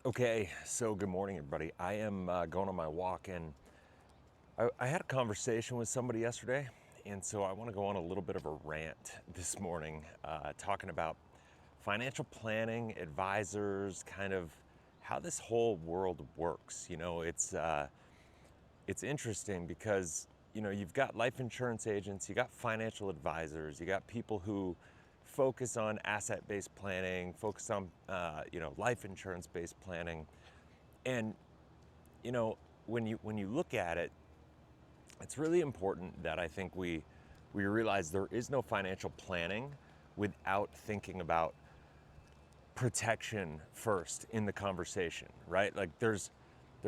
Okay, so good morning, everybody. I am going on my walk, and I had a conversation with somebody yesterday, and so I want to go on a little bit of a rant this morning, talking about financial planning, advisors, kind of how this whole world works. It's interesting because you've got life insurance agents, you got financial advisors, you got people who focus on asset-based planning, focus on life insurance-based planning, and you know when you look at it, it's really important that I think we realize there is no financial planning without thinking about protection first in the conversation, right? Like there's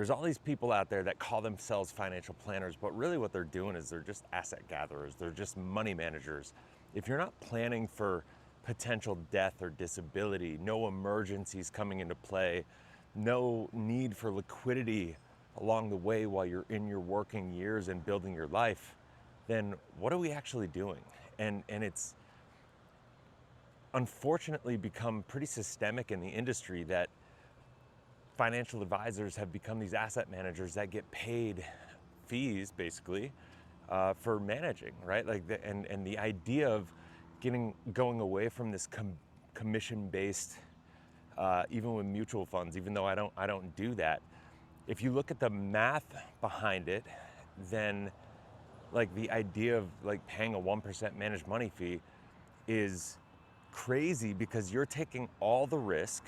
all these people out there that call themselves financial planners, but really what they're doing is they're just asset gatherers. They're just money managers. If you're not planning for potential death or disability, no emergencies coming into play, no need for liquidity along the way while you're in your working years and building your life, then what are we actually doing? And it's unfortunately become pretty systemic in the industry that financial advisors have become these asset managers that get paid fees basically for managing, right? And the idea of going away from this commission based, even with mutual funds, even though I don't do that. If you look at the math behind it, then like the idea of like paying a 1% managed money fee is crazy because you're taking all the risk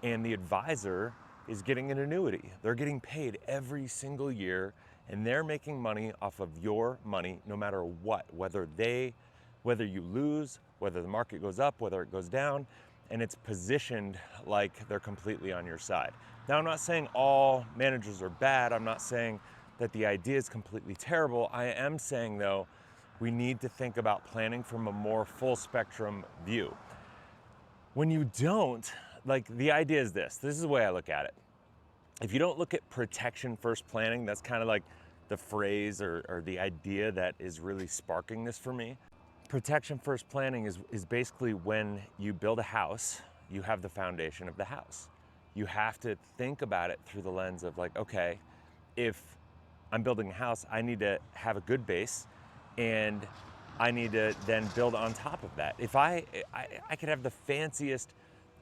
and the advisor is getting an annuity. They're getting paid every single year and they're making money off of your money no matter what, whether you lose, whether the market goes up, whether it goes down, and it's positioned like they're completely on your side. Now, I'm not saying all managers are bad. I'm not saying that the idea is completely terrible. I am saying though, we need to think about planning from a more full spectrum view. When you don't, like the idea is this is the way I look at it. If you don't look at protection first planning, that's kind of like the phrase or the idea that is really sparking this for me. Protection first planning is basically when you build a house, you have the foundation of the house. You have to think about it through the lens of like, okay, if I'm building a house, I need to have a good base and I need to then build on top of that. If I could have the fanciest,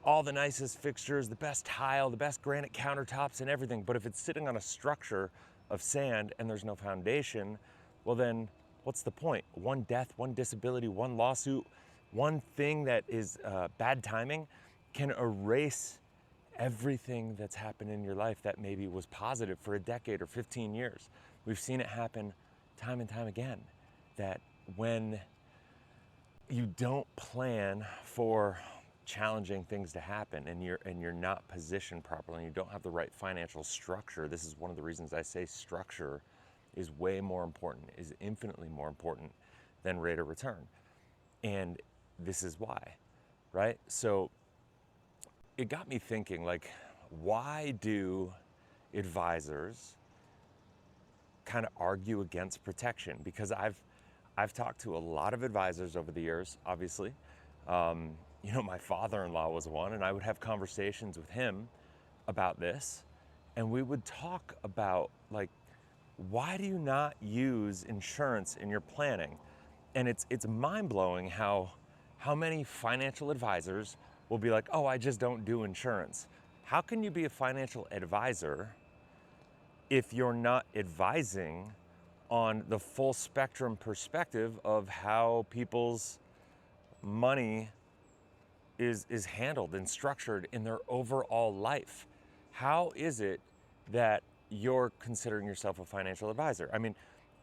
all the nicest fixtures, the best tile, the best granite countertops and everything, but if it's sitting on a structure of sand and there's no foundation, well then what's the point? One death, one disability, one lawsuit, one thing that is bad timing can erase everything that's happened in your life that maybe was positive for a decade or 15 years. We've seen it happen time and time again, that when you don't plan for challenging things to happen and you're not positioned properly and you don't have the right financial structure, this is one of the reasons I say structure is way more important, is infinitely more important than rate of return. And this is why, right? So it got me thinking, like, why do advisors kind of argue against protection? Because I've talked to a lot of advisors over the years, obviously. My father-in-law was one, and I would have conversations with him about this, and we would talk about like, why do you not use insurance in your planning? And it's mind-blowing how many financial advisors will be like, oh, I just don't do insurance. How can you be a financial advisor if you're not advising on the full spectrum perspective of how people's money is handled and structured in their overall life? How is it that you're considering yourself a financial advisor? I mean,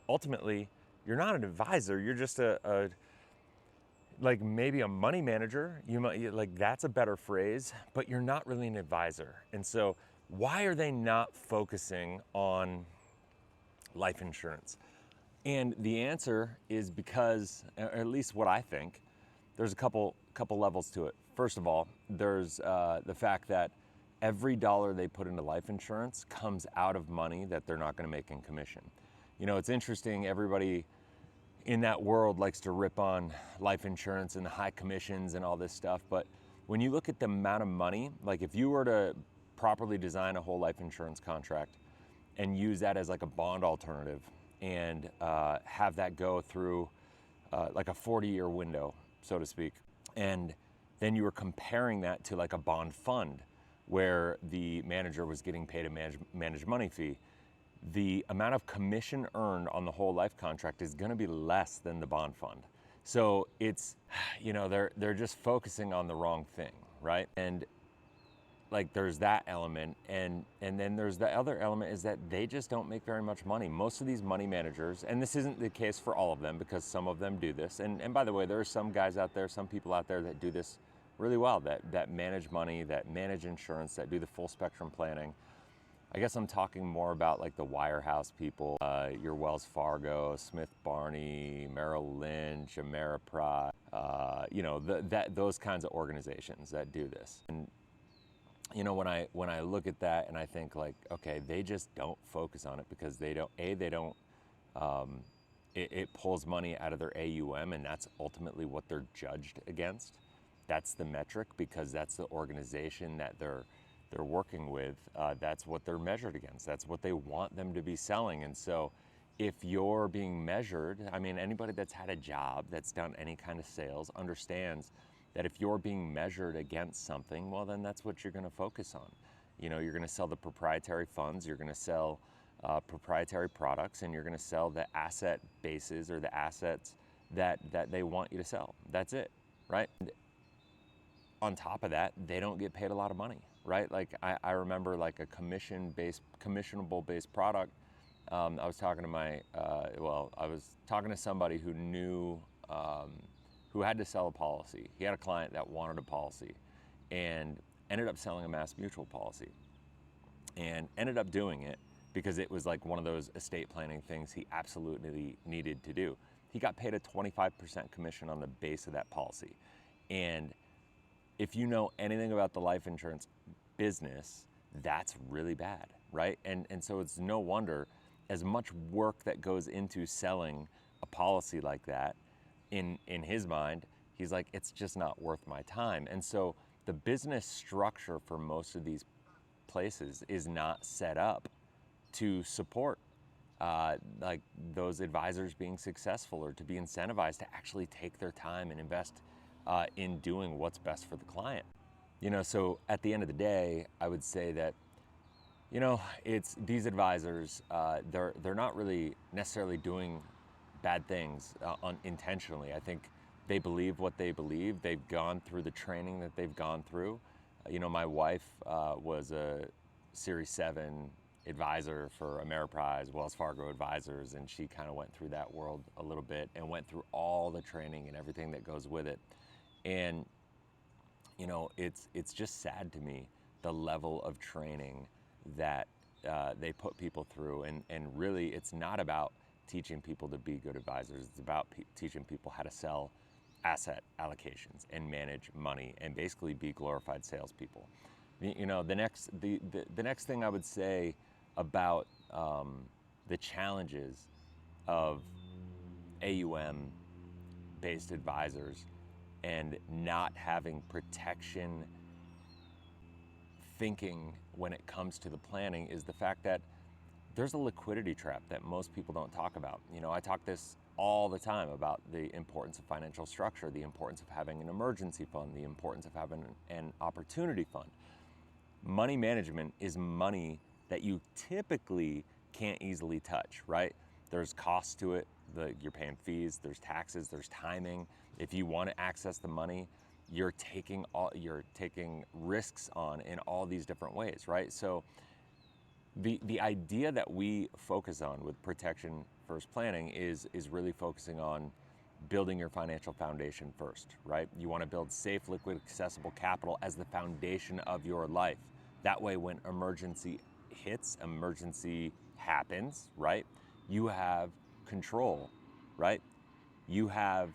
ultimately, you're not an advisor. You're just like maybe a money manager. You might, like, that's a better phrase, but you're not really an advisor. And so why are they not focusing on life insurance? And the answer is because, or at least what I think, there's a couple levels to it. First of all, there's the fact that every dollar they put into life insurance comes out of money that they're not going to make in commission. It's interesting, everybody in that world likes to rip on life insurance and the high commissions and all this stuff, but when you look at the amount of money, like if you were to properly design a whole life insurance contract and use that as like a bond alternative, and have that go through like a 40-year window, so to speak. And then you were comparing that to like a bond fund where the manager was getting paid a managed money fee. The amount of commission earned on the whole life contract is going to be less than the bond fund. So it's, they're just focusing on the wrong thing, right? And like there's that element, and then there's the other element is that they just don't make very much money. Most of these money managers, and this isn't the case for all of them because some of them do this, and by the way, there are some guys out there, some people out there that do this really well, that manage money, that manage insurance, that do the full spectrum planning. I guess I'm talking more about like the wirehouse people, your Wells Fargo, Smith Barney, Merrill Lynch, Ameriprise, those kinds of organizations that do this. And when I look at that and I think like, okay, they just don't focus on it because it pulls money out of their AUM, and that's ultimately what they're judged against. That's the metric, because that's the organization that they're working with. That's what they're measured against. That's what they want them to be selling. And so if you're being measured, I mean, anybody that's had a job, that's done any kind of sales, understands that if you're being measured against something, well, then that's what you're going to focus on. You're going to sell the proprietary funds, you're going to sell proprietary products, and you're going to sell the asset bases or the assets that they want you to sell. That's it, right? And on top of that, they don't get paid a lot of money, right? Like I remember like a commissionable based product. I was talking to somebody who knew, who had to sell a policy. He had a client that wanted a policy and ended up selling a Mass Mutual policy, and ended up doing it because it was like one of those estate planning things he absolutely needed to do. He got paid a 25% commission on the base of that policy. And if you know anything about the life insurance business, that's really bad, right? And so it's no wonder, as much work that goes into selling a policy like that, in his mind, he's like, it's just not worth my time. And so the business structure for most of these places is not set up to support like those advisors being successful, or to be incentivized to actually take their time and invest in doing what's best for the client. So at the end of the day, I would say that, it's these advisors, they're not really necessarily doing bad things intentionally. I think they believe what they believe. They've gone through the training that they've gone through. My wife was a Series 7 advisor for Ameriprise, Wells Fargo advisors, and she kind of went through that world a little bit and went through all the training and everything that goes with it. And it's just sad to me, the level of training that they put people through, and really it's not about teaching people to be good advisors. It's about teaching people how to sell asset allocations and manage money and basically be glorified salespeople. The next thing I would say about the challenges of AUM based advisors and not having protection thinking when it comes to the planning is the fact that there's a liquidity trap that most people don't talk about. I talk this all the time about the importance of financial structure, the importance of having an emergency fund, the importance of having an opportunity fund. Money management is money that you typically can't easily touch, right? There's costs to it. You're paying fees, there's taxes, there's timing. If you want to access the money, you're taking risks on in all these different ways, right? So the idea that we focus on with protection first planning is really focusing on building your financial foundation first, right? You want to build safe, liquid, accessible capital as the foundation of your life. That way, when emergency happens, right? You have control, right? You have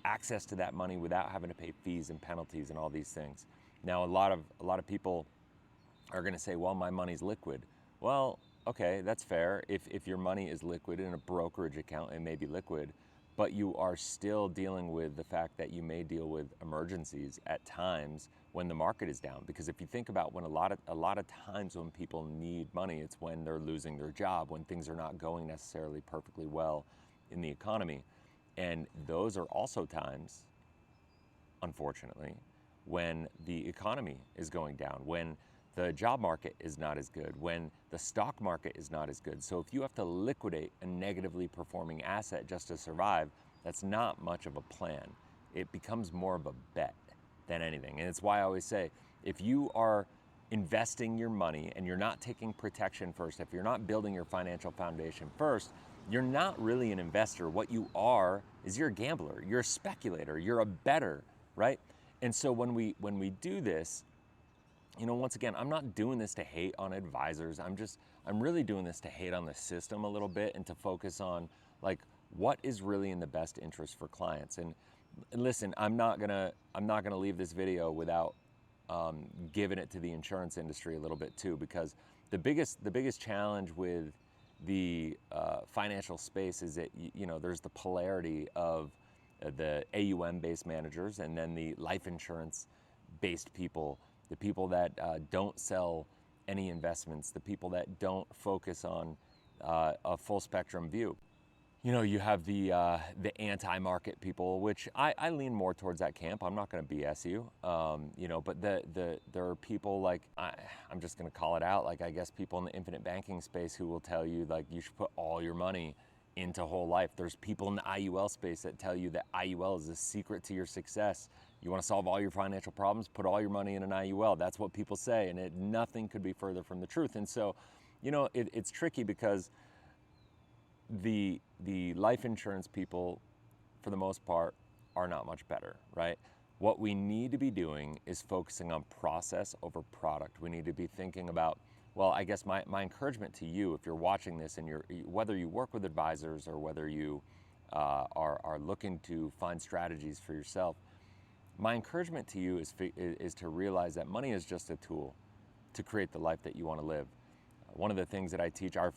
access to that money without having to pay fees and penalties and all these things. Now, a lot of people are going to say, well, my money's liquid. Well, okay, that's fair. If your money is liquid in a brokerage account, it may be liquid, but you are still dealing with the fact that you may deal with emergencies at times when the market is down. Because if you think about when a lot of times when people need money, it's when they're losing their job, when things are not going necessarily perfectly well in the economy. And those are also times, unfortunately, when the economy is going down, when the job market is not as good, when the stock market is not as good. So if you have to liquidate a negatively performing asset just to survive, that's not much of a plan. It becomes more of a bet than anything. And it's why I always say, if you are investing your money and you're not taking protection first, if you're not building your financial foundation first, you're not really an investor. What you are is you're a gambler, you're a speculator, you're a bettor, right? And so when we do this, you know, once again, I'm not doing this to hate on advisors. I'm really doing this to hate on the system a little bit and to focus on like what is really in the best interest for clients. And listen, I'm not gonna leave this video without giving it to the insurance industry a little bit too, because the biggest challenge with the financial space is that you know there's the polarity of the AUM based managers and then the life insurance based people. The people that don't sell any investments, the people that don't focus on a full spectrum view. You know, you have the anti-market people, which I lean more towards that camp. I'm not going to BS you, you know, but there are people like, I'm just going to call it out, like I guess people in the infinite banking space who will tell you like you should put all your money into whole life. There's people in the IUL space that tell you that IUL is the secret to your success. You want to solve all your financial problems, put all your money in an IUL. That's what people say, and nothing could be further from the truth. And so, you know, it's tricky because the life insurance people, for the most part, are not much better, right? What we need to be doing is focusing on process over product. We need to be thinking about, well, I guess my encouragement to you, if you're watching this and whether you work with advisors or whether you are looking to find strategies for yourself, my encouragement to you is to realize that money is just a tool to create the life that you want to live. One of the things that I teach, our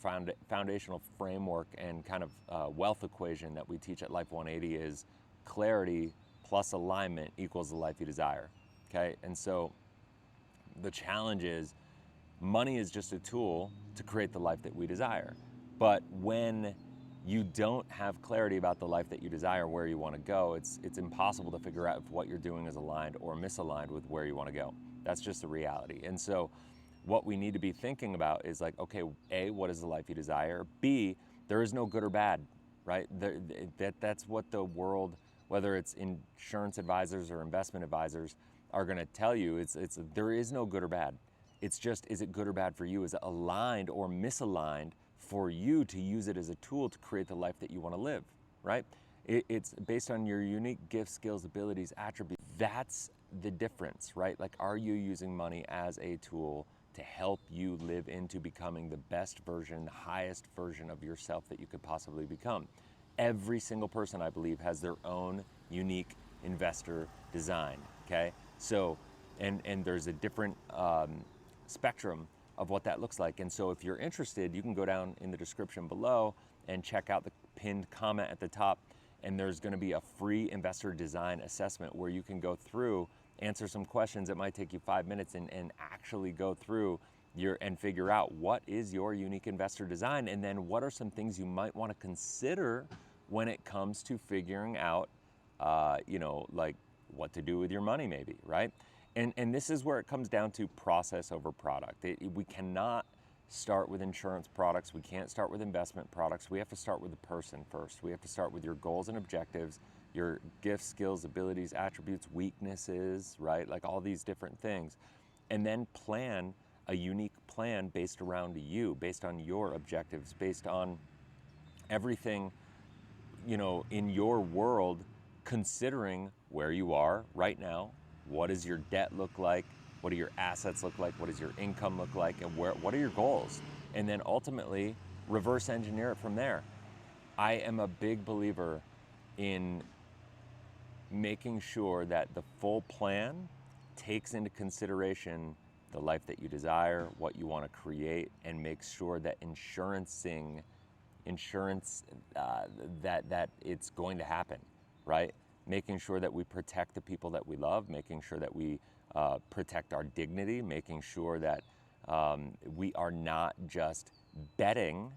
foundational framework and kind of wealth equation that we teach at Life 180 is clarity plus alignment equals the life you desire, okay? And so the challenge is money is just a tool to create the life that we desire. But when you don't have clarity about the life that you desire, where you want to go, it's impossible to figure out if what you're doing is aligned or misaligned with where you want to go. That's just the reality. And so what we need to be thinking about is like, okay, A, what is the life you desire? B, there is no good or bad, right? That's what the world, whether it's insurance advisors or investment advisors, are going to tell you. There is no good or bad. It's just, is it good or bad for you? Is it aligned or misaligned for you to use it as a tool to create the life that you want to live, right? It's based on your unique gifts, skills, abilities, attributes. That's the difference, right? Like, are you using money as a tool to help you live into becoming the best version, the highest version of yourself that you could possibly become? Every single person, I believe, has their own unique investor design, okay? So, and there's a different spectrum of what that looks like. And so if you're interested, you can go down in the description below and check out the pinned comment at the top. And there's going to be a free investor design assessment where you can go through, answer some questions. It might take you 5 minutes and actually go through and figure out what is your unique investor design. And then what are some things you might want to consider when it comes to figuring out, you know, like what to do with your money maybe, right? And this is where it comes down to process over product. We cannot start with insurance products. We can't start with investment products. We have to start with the person first. We have to start with your goals and objectives, your gifts, skills, abilities, attributes, weaknesses, right? Like all these different things. And then plan a unique plan based around you, based on your objectives, based on everything, you know, in your world, considering where you are right now. What does your debt look like? What do your assets look like? What does your income look like? And what are your goals? And then ultimately reverse engineer it from there. I am a big believer in making sure that the full plan takes into consideration the life that you desire, what you want to create, and makes sure that insurancing insurance that it's going to happen, right? Making sure that we protect the people that we love, making sure that we protect our dignity, making sure that we are not just betting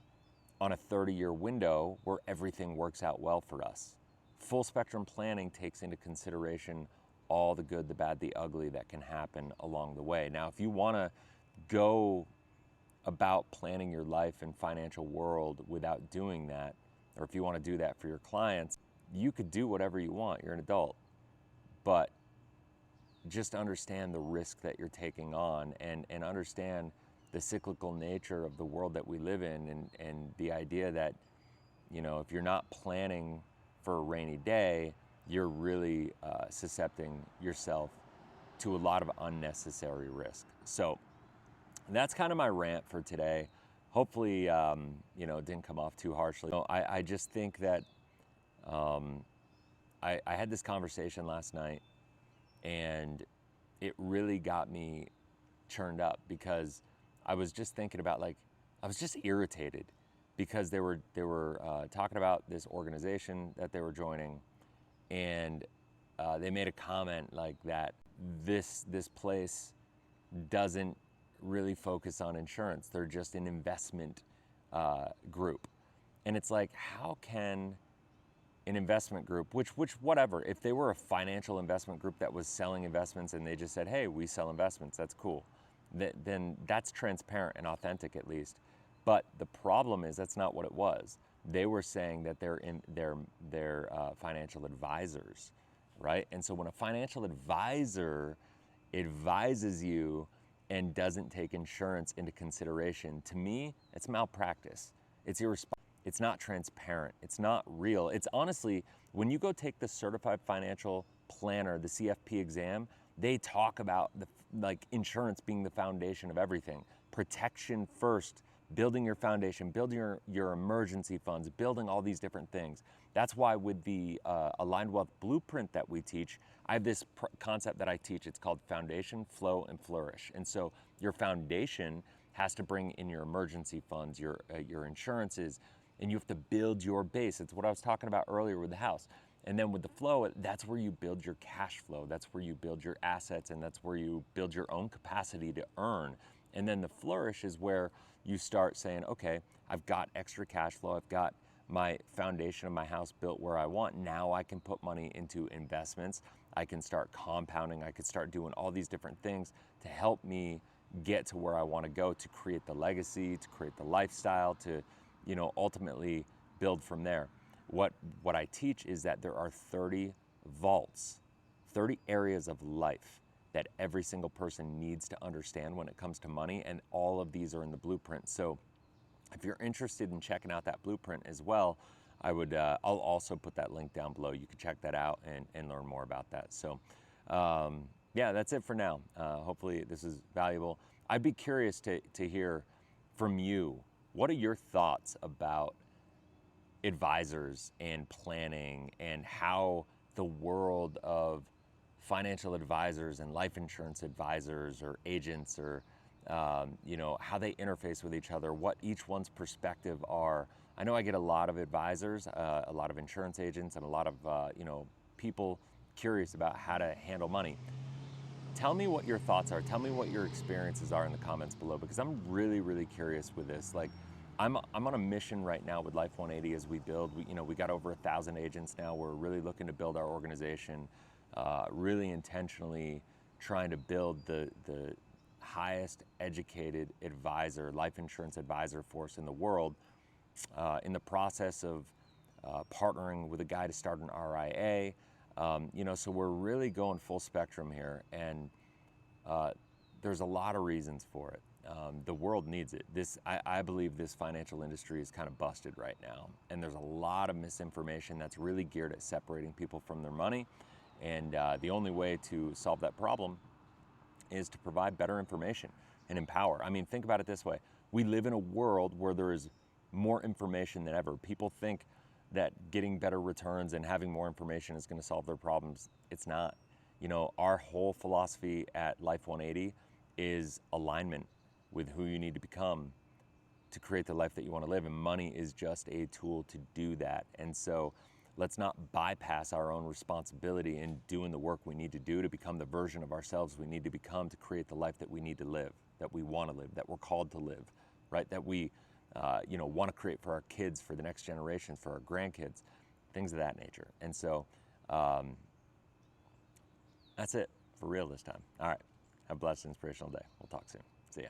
on a 30-year window where everything works out well for us. Full spectrum planning takes into consideration all the good, the bad, the ugly that can happen along the way. Now, if you want to go about planning your life and financial world without doing that, or if you want to do that for your clients, you could do whatever you want. You're an adult. But just understand the risk that you're taking on, and understand the cyclical nature of the world that we live in, and the idea that, you know, if you're not planning for a rainy day, you're really suscepting yourself to a lot of unnecessary risk. So that's kind of my rant for today. Hopefully, you know, it didn't come off too harshly. I just think that I had this conversation last night, and it really got me churned up, because I was just thinking about, like, I was just irritated because they were talking about this organization that they were joining, and they made a comment like that this place doesn't really focus on insurance. They're just an investment group. And it's like, how can an investment group, which whatever, if they were a financial investment group that was selling investments and they just said, hey, we sell investments, that's cool, then that's transparent and authentic, at least. But the problem is that's not what it was. They were saying that they're financial advisors, right? And so when a financial advisor advises you and doesn't take insurance into consideration, to me, it's malpractice. It's irresponsible. It's not transparent. It's not real. It's honestly, when you go take the Certified Financial Planner, the CFP exam, they talk about like insurance being the foundation of everything. Protection first, building your foundation, building your emergency funds, building all these different things. That's why with the Aligned Wealth Blueprint that we teach, I have this concept that I teach. It's called Foundation, Flow, and Flourish. And so your foundation has to bring in your emergency funds, your insurances, and you have to build your base. It's what I was talking about earlier with the house. And then with the flow, that's where you build your cash flow. That's where you build your assets, and that's where you build your own capacity to earn. And then the flourish is where you start saying, okay, I've got extra cash flow. I've got my foundation of my house built where I want. Now I can put money into investments. I can start compounding. I could start doing all these different things to help me get to where I want to go, to create the legacy, to create the lifestyle, to, you know, ultimately build from there. What I teach is that there are 30 vaults, 30 areas of life that every single person needs to understand when it comes to money, and all of these are in the blueprint. So if you're interested in checking out that blueprint as well, I'll also put that link down below. You can check that out and learn more about that. So yeah, that's it for now. Hopefully this is valuable. I'd be curious to hear from you. What are your thoughts about advisors and planning, and how the world of financial advisors and life insurance advisors or agents, or you know, how they interface with each other, what each one's perspective are? I know I get a lot of advisors, a lot of insurance agents, and a lot of you know, people curious about how to handle money. Tell me what your thoughts are. Tell me what your experiences are in the comments below, because I'm really, really curious with this. Like, I'm on a mission right now with Life 180 as we build. We got over 1,000 agents now. We're really looking to build our organization, really intentionally trying to build the highest educated advisor, life insurance advisor force in the world. In the process of partnering with a guy to start an RIA, you know, so we're really going full spectrum here, and there's a lot of reasons for it. The world needs it. I believe this financial industry is kind of busted right now, and there's a lot of misinformation that's really geared at separating people from their money, and the only way to solve that problem is to provide better information and empower. I mean, think about it this way. We live in a world where there is more information than ever. People think that getting better returns and having more information is going to solve their problems. It's not. You know, our whole philosophy at Life 180 is alignment with who you need to become to create the life that you want to live, and money is just a tool to do that. And so let's not bypass our own responsibility in doing the work we need to do to become the version of ourselves we need to become to create the life that we need to live, that we want to live, that we're called to live, right? That we want to create for our kids, for the next generation, for our grandkids, things of that nature. And so that's it for real this time. All right. Have a blessed, inspirational day. We'll talk soon. See ya.